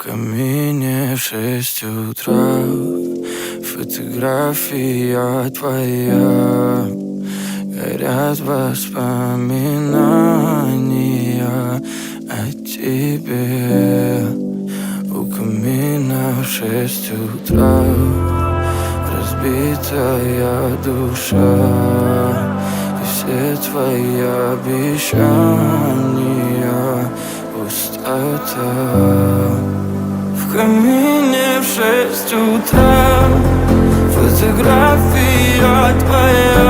камине в 6 утра фотография твоя. Горят воспоминания о тебе. У камина в 6 утра разбитая душа, и все твои обещания пустота. В камине в 6 утра фотография твоя.